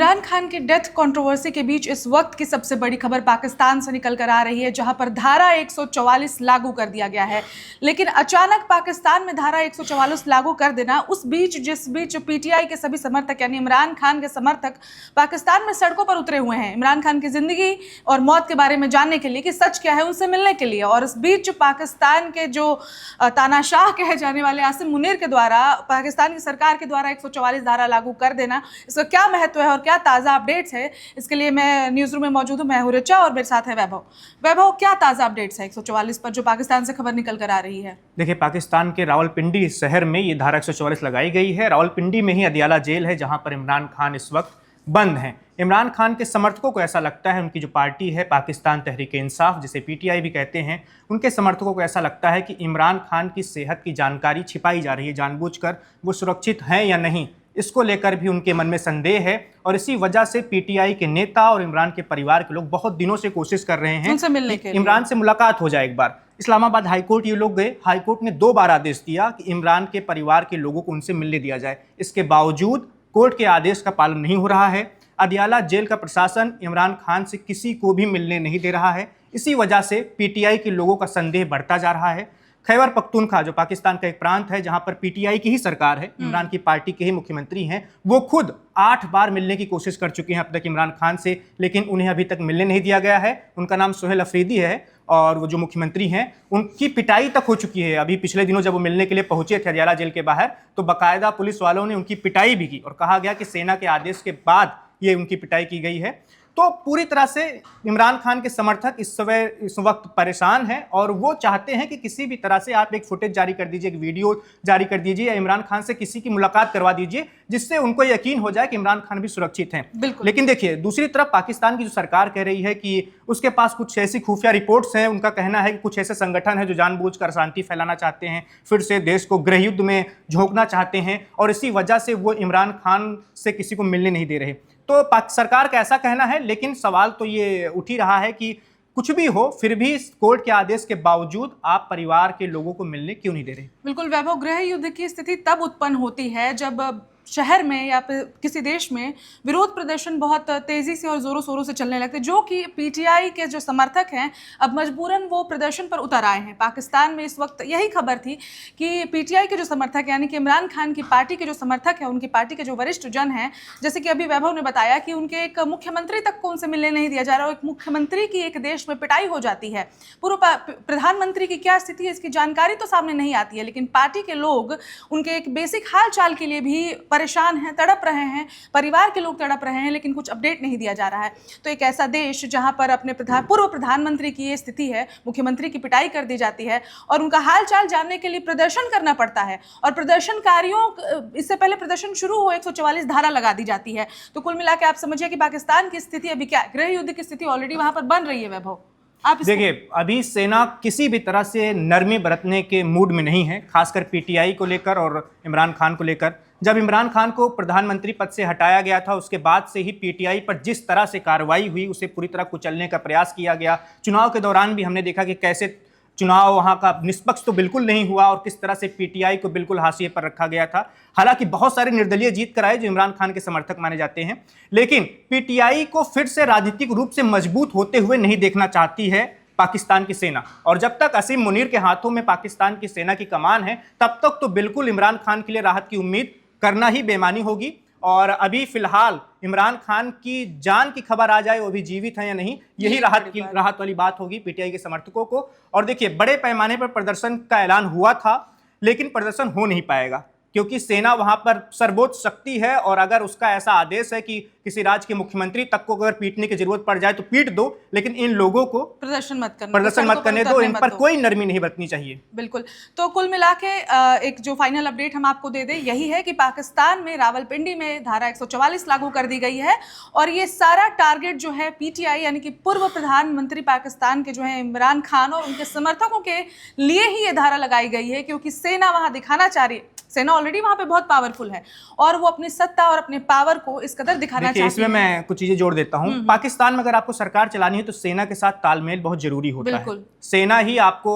इमरान खान की death controversy के बीच इस वक्त की सबसे बड़ी खबर पाकिस्तान से निकल कर आ रही है, जहां पर धारा 144 लागू कर दिया गया है। लेकिन अचानक पाकिस्तान में धारा 144 लागू कर देना, उस बीच जिस बीच पीटीआई के सभी समर्थक यानी इमरान खान के समर्थक पाकिस्तान में सड़कों पर उतरे हुए हैं इमरान खान की जिंदगी और मौत के बारे में जानने के लिए कि सच क्या है, उनसे मिलने के लिए। और इस बीच पाकिस्तान के जो तानाशाह कहे जाने वाले आसिम मुनीर के द्वारा पाकिस्तान की सरकार के द्वारा 144 धारा लागू कर देना, इसका क्या महत्व है और क्या ताज़ा अपडेट्स है, इसके लिए मैं न्यूज़ रूम में मौजूद हूँ। मैं हूँ ऋचा और मेरे साथ है वैभव। वैभव, क्या ताज़ा अपडेट्स है 144 पर जो पाकिस्तान से खबर निकल कर आ रही है? देखिए, पाकिस्तान के रावलपिंडी शहर में ये धारा 144 लगाई गई है। रावलपिंडी में ही अदियाला जेल है जहां पर इमरान खान इस वक्त बंद हैं। इमरान खान के समर्थकों को ऐसा लगता है, उनकी जो पार्टी है पाकिस्तान तहरीक इंसाफ, जिसे पीटीआई भी कहते हैं, उनके समर्थकों को ऐसा लगता है कि इमरान खान की सेहत की जानकारी छिपाई जा रही है जानबूझकर। वो सुरक्षित हैं या नहीं, इसको लेकर भी उनके मन में संदेह है। और इसी वजह से पीटीआई के नेता और इमरान के परिवार के लोग बहुत दिनों से कोशिश कर रहे हैं उनसे मिलने के लिए, इमरान से मुलाकात हो जाए एक बार। इस्लामाबाद हाईकोर्ट ये लोग गए, हाईकोर्ट ने 2 बार आदेश दिया कि इमरान के परिवार के लोगों को उनसे मिलने दिया जाए। इसके बावजूद कोर्ट के आदेश का पालन नहीं हो रहा है। अदियाला जेल का प्रशासन इमरान खान से किसी को भी मिलने नहीं दे रहा है। इसी वजह से पीटीआई के लोगों का संदेह बढ़ता जा रहा है। खैबर पख्तूनख्वा जो पाकिस्तान का एक प्रांत है जहां पर पीटीआई की ही सरकार है, इमरान की पार्टी के ही मुख्यमंत्री हैं, वो खुद 8 बार मिलने की कोशिश कर चुके हैं अब तक इमरान खान से, लेकिन उन्हें अभी तक मिलने नहीं दिया गया है। उनका नाम सोहेल अफरीदी है और वो जो मुख्यमंत्री हैं उनकी पिटाई तक हो चुकी है। अभी पिछले दिनों जब वो मिलने के लिए पहुंचे थे अदियाला जेल के बाहर, तो बाकायदा पुलिस वालों ने उनकी पिटाई भी की और कहा गया कि सेना के आदेश के बाद ये उनकी पिटाई की गई है। तो पूरी तरह से इमरान खान के समर्थक इस वक्त परेशान हैं और वो चाहते हैं कि किसी भी तरह से आप एक फुटेज जारी कर दीजिए, एक वीडियो जारी कर दीजिए या इमरान खान से किसी की मुलाकात करवा दीजिए, जिससे उनको यकीन हो जाए कि इमरान खान भी सुरक्षित हैं। लेकिन देखिए, दूसरी तरफ पाकिस्तान की जो सरकार कह रही है कि उसके पास कुछ ऐसी खुफिया रिपोर्ट्स हैं, उनका कहना है कि कुछ ऐसे संगठन हैं जो जानबूझकर शांति फैलाना चाहते हैं, फिर से देश को गृह युद्ध में झोंकना चाहते हैं और इसी वजह से वो इमरान खान से किसी को मिलने नहीं दे रहे। तो सरकार का ऐसा कहना है, लेकिन सवाल तो ये उठ ही रहा है कि कुछ भी हो, फिर भी कोर्ट के आदेश के बावजूद आप परिवार के लोगों को मिलने क्यों नहीं दे रहे? बिल्कुल वैभव, गृह युद्ध की स्थिति तब उत्पन्न होती है जब शहर में या फिर किसी देश में विरोध प्रदर्शन बहुत तेजी से और जोरों शोरों से चलने लगते, जो कि पीटीआई के जो समर्थक हैं अब मजबूरन वो प्रदर्शन पर उतर आए हैं। पाकिस्तान में इस वक्त यही खबर थी कि पीटीआई के जो समर्थक यानी कि इमरान खान की पार्टी के जो समर्थक हैं, उनकी पार्टी के जो वरिष्ठ जन हैं, जैसे कि अभी वैभव ने बताया कि उनके एक मुख्यमंत्री तक को उनसे मिलने नहीं दिया जा रहा। और एक मुख्यमंत्री की एक देश में पिटाई हो जाती है, पूर्व प्रधानमंत्री की क्या स्थिति है इसकी जानकारी तो सामने नहीं आती है, लेकिन पार्टी के लोग उनके एक बेसिक हाल चाल के लिए भी परेशान हैं, तड़प रहे हैं, परिवार के लोग तड़प रहे हैं, लेकिन कुछ अपडेट नहीं दिया जा रहा है। तो एक ऐसा देश जहां पर अपने पूर्व प्रधानमंत्री की ये स्थिति है, मुख्यमंत्री की पिटाई कर दी जाती है और उनका हाल चाल जानने के लिए प्रदर्शन करना पड़ता है और प्रदर्शनकारियों, इससे पहले प्रदर्शन शुरू हो 144 धारा लगा दी जाती है। तो कुल मिला के आप समझिए कि पाकिस्तान की स्थिति अभी क्या, गृह युद्ध की स्थिति ऑलरेडी वहां पर बन रही है। वैभव, आप देखिए, अभी सेना किसी भी तरह से नरमी बरतने के मूड में नहीं है, खासकर पीटीआई को लेकर और इमरान खान को लेकर। जब इमरान खान को प्रधानमंत्री पद से हटाया गया था, उसके बाद से ही पीटीआई पर जिस तरह से कार्रवाई हुई, उसे पूरी तरह कुचलने का प्रयास किया गया। चुनाव के दौरान भी हमने देखा कि कैसे चुनाव वहां का निष्पक्ष तो बिल्कुल नहीं हुआ और किस तरह से पीटीआई को बिल्कुल हाशिए पर रखा गया था। हालांकि बहुत सारे निर्दलीय जीत कर आए जो इमरान खान के समर्थक माने जाते हैं, लेकिन पीटीआई को फिर से राजनीतिक रूप से मजबूत होते हुए नहीं देखना चाहती है पाकिस्तान की सेना। और जब तक असीम मुनीर के हाथों में पाकिस्तान की सेना की कमान है, तब तक तो बिल्कुल इमरान खान के लिए राहत की उम्मीद करना ही बेमानी होगी। और अभी फिलहाल इमरान खान की जान की खबर आ जाए, वो भी जीवित है या नहीं, यही राहत वाली बात होगी पीटीआई के समर्थकों को। और देखिए, बड़े पैमाने पर प्रदर्शन का ऐलान हुआ था, लेकिन प्रदर्शन हो नहीं पाएगा क्योंकि सेना वहां पर सर्वोच्च शक्ति है और अगर उसका ऐसा आदेश है कि किसी राज्य के मुख्यमंत्री तक को अगर पीटने की जरूरत पड़ जाए तो पीट दो, लेकिन इन लोगों को प्रदर्शन मत करने दो, इन पर कोई नरमी नहीं बरतनी चाहिए। बिल्कुल। तो कुल मिला के एक जो फाइनल अपडेट हम आपको दे दें यही है कि पाकिस्तान में रावलपिंडी में धारा 144 लागू कर दी गई है और ये सारा टारगेट जो है पीटीआई यानी कि पूर्व प्रधानमंत्री पाकिस्तान के जो है इमरान खान और उनके समर्थकों के लिए ही ये धारा लगाई गई है, क्योंकि सेना वहां दिखाना चाह रही है, सेना ऑलरेडी वहां पे बहुत पावरफुल है और वो अपनी सत्ता और अपने पावर को इस कदर दिखाना चाहती है। इसमें मैं कुछ चीजें जोड़ देता हूं। पाकिस्तान में अगर आपको सरकार चलानी है तो सेना के साथ तालमेल बहुत जरूरी होता है। सेना ही आपको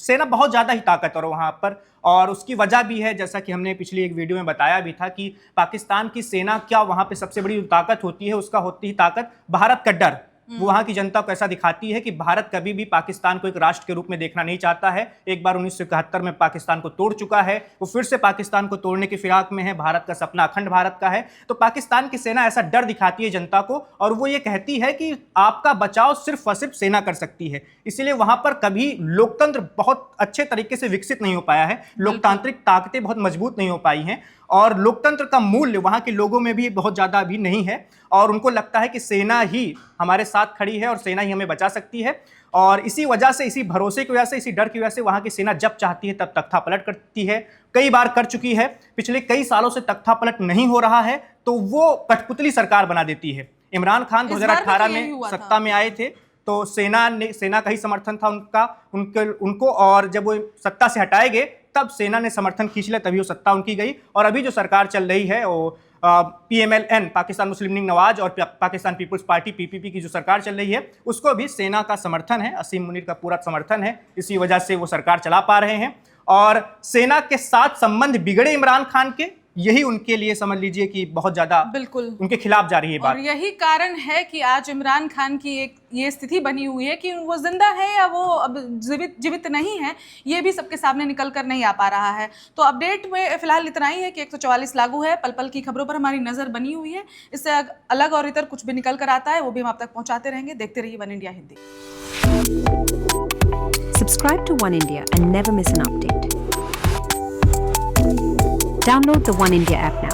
सेना बहुत ज़्यादा ही ताकतवर है वहाँ पर। और उसकी वजह भी है, जैसा कि हमने पिछली एक वीडियो में बताया भी था, कि पाकिस्तान की सेना क्या वहाँ पे सबसे बड़ी ताकत होती है, उसका होती ही ताकत भारत का डर। वो वहाँ की जनता को ऐसा दिखाती है कि भारत कभी भी पाकिस्तान को एक राष्ट्र के रूप में देखना नहीं चाहता है। एक बार 1971 में पाकिस्तान को तोड़ चुका है, वो फिर से पाकिस्तान को तोड़ने की फिराक में है। भारत का सपना अखंड भारत का है। तो पाकिस्तान की सेना ऐसा डर दिखाती है जनता को, और वो ये कहती है कि आपका बचाव सिर्फ और सिर्फ सेना कर सकती है। इसीलिए वहां पर कभी लोकतंत्र बहुत अच्छे तरीके से विकसित नहीं हो पाया है, लोकतांत्रिक ताकतें बहुत मजबूत नहीं हो पाई हैं, और लोकतंत्र का मूल्य वहां के लोगों में भी बहुत ज्यादा अभी नहीं है। और उनको लगता है कि सेना ही हमारे साथ खड़ी है और सेना ही हमें बचा सकती है। और इसी वजह से, इसी भरोसे की वजह से, इसी डर की वजह से वहां की सेना जब चाहती है तब तख्ता पलट करती है। कई बार कर चुकी है, पिछले कई सालों से तख्ता पलट नहीं हो रहा है तो वो कठपुतली सरकार बना देती है। इमरान खान 2018 में सत्ता में आए थे तो सेना का ही समर्थन था उनको, और जब वो सत्ता से हटाए गए तब सेना ने समर्थन खींच लिया, तभी वो सत्ता उनकी गई। और अभी जो सरकार चल रही है वो PMLN, पाकिस्तान मुस्लिम लीग नवाज, और पाकिस्तान पीपुल्स पार्टी PPP की जो सरकार चल रही है उसको भी सेना का समर्थन है, असीम मुनीर का पूरा समर्थन है। इसी वजह से वो सरकार चला पा रहे हैं। और सेना के साथ संबंध बिगड़े इमरान खान के, यही उनके लिए समझ लीजिए कि बहुत ज्यादा बिल्कुल उनके खिलाफ जा रही है बात। और यही कारण है कि आज इमरान खान की एक ये स्थिति बनी हुई है कि वो जिंदा है या वो अब जीवित नहीं है, ये भी सबके सामने निकल कर नहीं आ पा रहा है। तो अपडेट में फिलहाल इतना ही है कि 144 लागू है। पल पल की खबरों पर हमारी नजर बनी हुई है। इससे अलग और इतर कुछ भी निकल कर आता है वो भी हम आप तक पहुंचाते रहेंगे। देखते रहिए one India Hindi. Subscribe to One India and never miss an update. Download the One India app now.